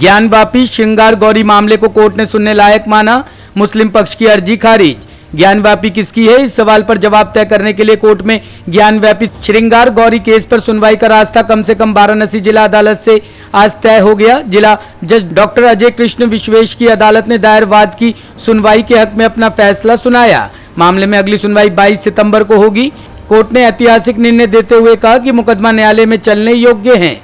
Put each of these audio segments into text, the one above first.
ज्ञानवापी श्रृंगार गौरी मामले को कोर्ट ने सुनने लायक माना, मुस्लिम पक्ष की अर्जी खारिज। ज्ञानवापी किसकी है, इस सवाल पर जवाब तय करने के लिए कोर्ट में ज्ञानवापी श्रृंगार गौरी केस पर सुनवाई का रास्ता कम से कम वाराणसी जिला अदालत से आज तय हो गया। जिला जज डॉक्टर अजय कृष्ण विश्वेश की अदालत ने दायर वाद की सुनवाई के हक में अपना फैसला सुनाया। मामले में अगली सुनवाई 22 सितंबर को होगी। कोर्ट ने ऐतिहासिक निर्णय देते हुए कहा कि मुकदमा न्यायालय में चलने योग्य है।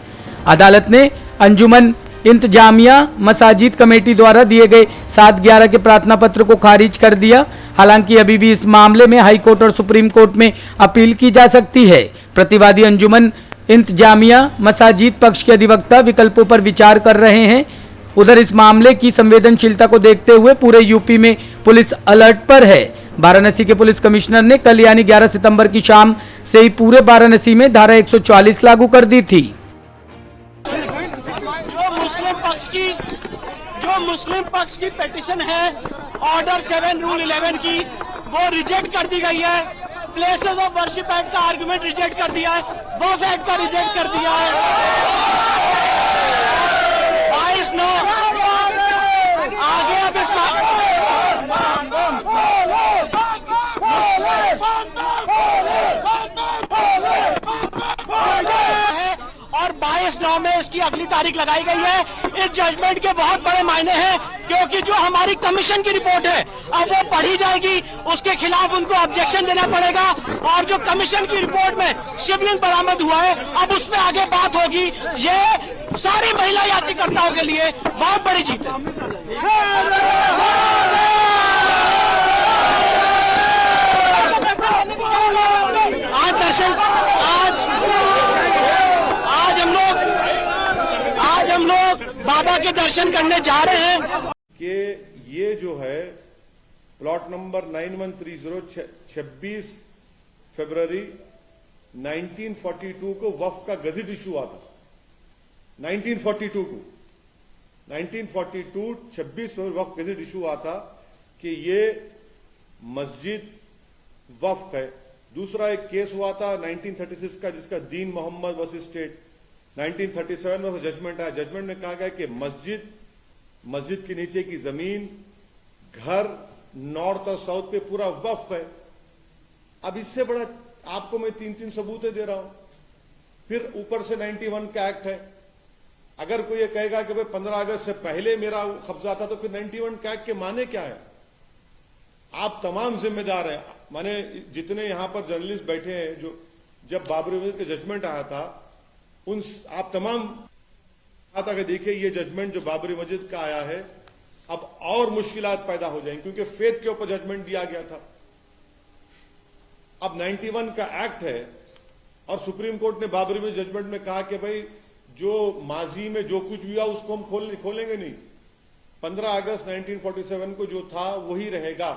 अदालत ने अंजुमन इंतजामिया मसाजिद कमेटी द्वारा दिए गए 7/11 के प्रार्थना पत्र को खारिज कर दिया। हालांकि अभी भी इस मामले में हाई कोर्ट और सुप्रीम कोर्ट में अपील की जा सकती है। प्रतिवादी अंजुमन इंतजामिया मसाजिद पक्ष के अधिवक्ता विकल्पों पर विचार कर रहे हैं। उधर इस मामले की संवेदनशीलता को देखते हुए पूरे यूपी में पुलिस अलर्ट पर है। वाराणसी के पुलिस कमिश्नर ने कल यानी 11 सितंबर की शाम से ही पूरे वाराणसी में धारा 144 लागू कर दी थी। जो मुस्लिम पक्ष की पिटीशन है ऑर्डर 7 रूल 11 की, वो रिजेक्ट कर दी गई है। प्लेसेस ऑफ वर्शिप एक्ट का आर्गुमेंट रिजेक्ट कर दिया है, वक्फ एक्ट का रिजेक्ट कर दिया है। 22/9 आगे अब इस और 22/9 में इसकी अगली तारीख लगाई गई है। इस जजमेंट के बहुत बड़े मायने हैं, क्योंकि जो हमारी कमीशन की रिपोर्ट है अब वो पढ़ी जाएगी, उसके खिलाफ उनको ऑब्जेक्शन देना पड़ेगा। और जो कमीशन की रिपोर्ट में शिवलिंग बरामद हुआ है, अब उस पर आगे बात होगी। ये सारी महिला याचिकाकर्ताओं के लिए बहुत बड़ी जीत है। आज दर्शन आज हम लोग बाबा के दर्शन करने जा रहे हैं कि ये जो है प्लॉट नंबर 9130 26 फरवरी 1942 को वक्फ का गजट इशू हुआ था। 1942 को 1942 26 फरवरी वक्फ गजट इशू हुआ था कि ये मस्जिद वक्फ है। दूसरा एक केस हुआ था 1936 का, जिसका दीन मोहम्मद वर्सेस स्टेट। 1937 में जजमेंट आया। जजमेंट में कहा गया कि मस्जिद के नीचे की जमीन, घर, नॉर्थ और साउथ पे पूरा वक्फ है। अब इससे बड़ा आपको मैं 3 सबूतें दे रहा हूं। फिर ऊपर से 91 का एक्ट है। अगर कोई ये कहेगा कि भाई 15 अगस्त से पहले मेरा कब्जा था, तो फिर 91 का एक्ट के माने क्या है? आप तमाम जिम्मेदार हैं। माने जितने यहां पर जर्नलिस्ट बैठे हैं, जो जब बाबरी मस्जिद का जजमेंट आया था, उन आप तमाम था कि देखिए ये जजमेंट जो बाबरी मस्जिद का आया है, अब और मुश्किलात पैदा हो जाएंगी, क्योंकि फेथ के ऊपर जजमेंट दिया गया था। अब 91 का एक्ट है और सुप्रीम कोर्ट ने बाबरी मस्जिद जजमेंट में कहा कि भाई जो माजी में जो कुछ भी हुआ उसको हम खोलेंगे नहीं। 15 अगस्त 1947 को जो था वही रहेगा।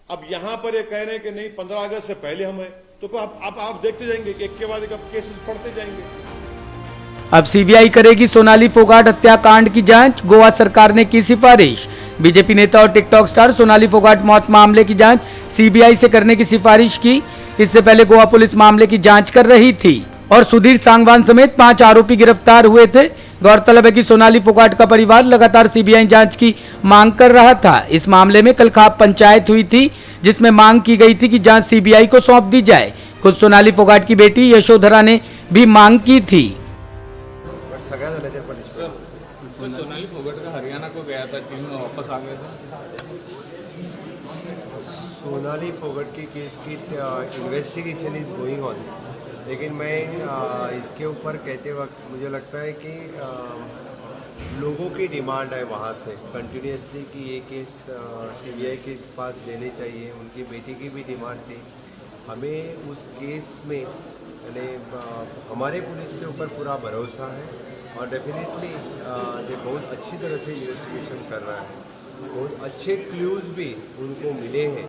अब यहां पर ये कह रहे हैं कि नहीं 15 अगस्त से पहले हम है, तो फिर अब आप देखते जाएंगे कि एक के बाद एक अब केसेस पढ़ते जाएंगे। अब सीबीआई करेगी सोनाली फोगाट हत्याकांड की जांच, गोवा सरकार ने की सिफारिश। बीजेपी नेता और टिकटॉक स्टार सोनाली फोगाट मौत मामले की जांच सीबीआई से करने की सिफारिश की। इससे पहले गोवा पुलिस मामले की जांच कर रही थी और सुधीर सांगवान समेत 5 आरोपी गिरफ्तार हुए थे। गौरतलब है कि सोनाली फोगाट का परिवार लगातार सीबीआई जांच की मांग कर रहा था। इस मामले में कल खाप पंचायत हुई थी, जिसमें मांग की गई थी कि जांच सीबीआई को सौंप दी जाए। खुद सोनाली फोगाट की बेटी यशोधरा ने भी मांग की थी। सोनाली फोगाट का हरियाणा को गया था, टीम में वापस आ गया था। सोनाली फोगाट की केस की इन्वेस्टिगेशन इज गोइंग ऑन, लेकिन मैं इसके ऊपर कहते वक्त मुझे लगता है कि लोगों की डिमांड है वहाँ से कंटिन्यूसली कि ये केस सीबीआई के पास देने चाहिए। उनकी बेटी की भी डिमांड थी। हमें उस केस में यानी हमारे पुलिस के ऊपर पूरा भरोसा है और डेफिनेटली ये बहुत अच्छी तरह से इन्वेस्टिगेशन कर रहा है। बहुत अच्छे क्लूज भी उनको मिले हैं,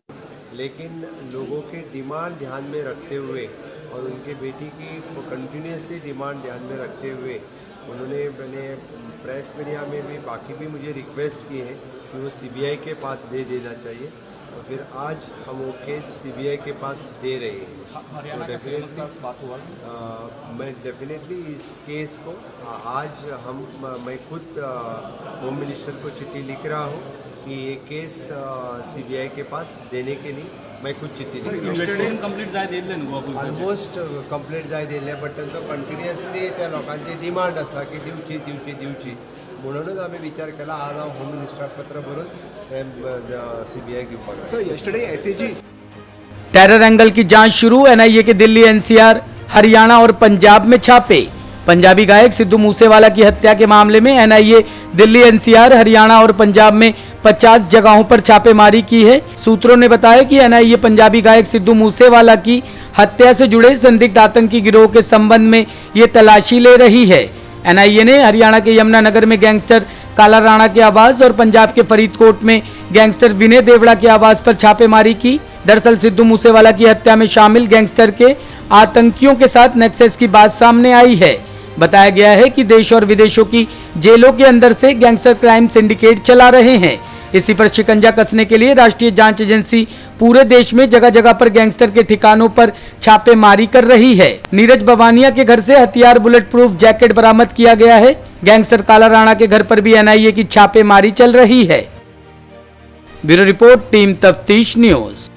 लेकिन लोगों के डिमांड ध्यान में रखते हुए और उनके बेटी की कंटिन्यूसली डिमांड ध्यान में रखते हुए मैंने प्रेस मीडिया में भी बाकी भी मुझे रिक्वेस्ट की है कि वो सीबीआई के पास दे देना चाहिए। और फिर आज हम वो केस सीबीआई के पास दे रहे हैं। हरियाणा के सीएम के साथ बात हुआ मैं डेफिनेटली इस केस को आज मैं खुद होम मिनिस्टर को चिट्ठी लिख रहा हूँ कि ये केस सीबीआई के पास देने के लिए मैं खुद चिट्ठी लिख रहा हूँ। ऑलमोस्ट कंप्लीट जाय दिले, बट तांचो कंटिन्युअसली त्या लोकांची डिमांड आसा की दिवची म्हणूनच आम्ही विचार केला आज हांव होम मिनिस्टराक पत्र बरोवन सीबीआई घेवपाक। टेरर एंगल की जांच शुरू। एनआईए के दिल्ली, एनसीआर, हरियाणा और पंजाब में छापे। पंजाबी गायक सिद्धू मूसेवाला की हत्या के मामले में एनआईए दिल्ली, एनसीआर, हरियाणा और पंजाब में 50 जगहों पर छापेमारी की है। सूत्रों ने बताया कि एनआईए पंजाबी गायक सिद्धू मूसेवाला की हत्या से जुड़े संदिग्ध आतंकी गिरोह के संबंध में ये तलाशी ले रही है। एनआईए ने हरियाणा के यमुनानगर में गैंगस्टर काला राणा के आवास और पंजाब के फरीदकोट में गैंगस्टर विनय देवड़ा के आवास पर छापेमारी की। दरअसल सिद्धू मूसेवाला की हत्या में शामिल गैंगस्टर के आतंकियों के साथ नेक्सस की बात सामने आई है। बताया गया है कि देश और विदेशों की जेलों के अंदर से गैंगस्टर क्राइम सिंडिकेट चला रहे हैं। इसी पर शिकंजा कसने के लिए राष्ट्रीय जांच एजेंसी पूरे देश में जगह जगह पर गैंगस्टर के ठिकानों पर छापेमारी कर रही है। नीरज बवानिया के घर से हथियार, बुलेट प्रूफ जैकेट बरामद किया गया है। गैंगस्टर काला राणा के घर पर भी एनआईए की छापेमारी चल रही है। ब्यूरो रिपोर्ट, टीम तफ्तीश न्यूज।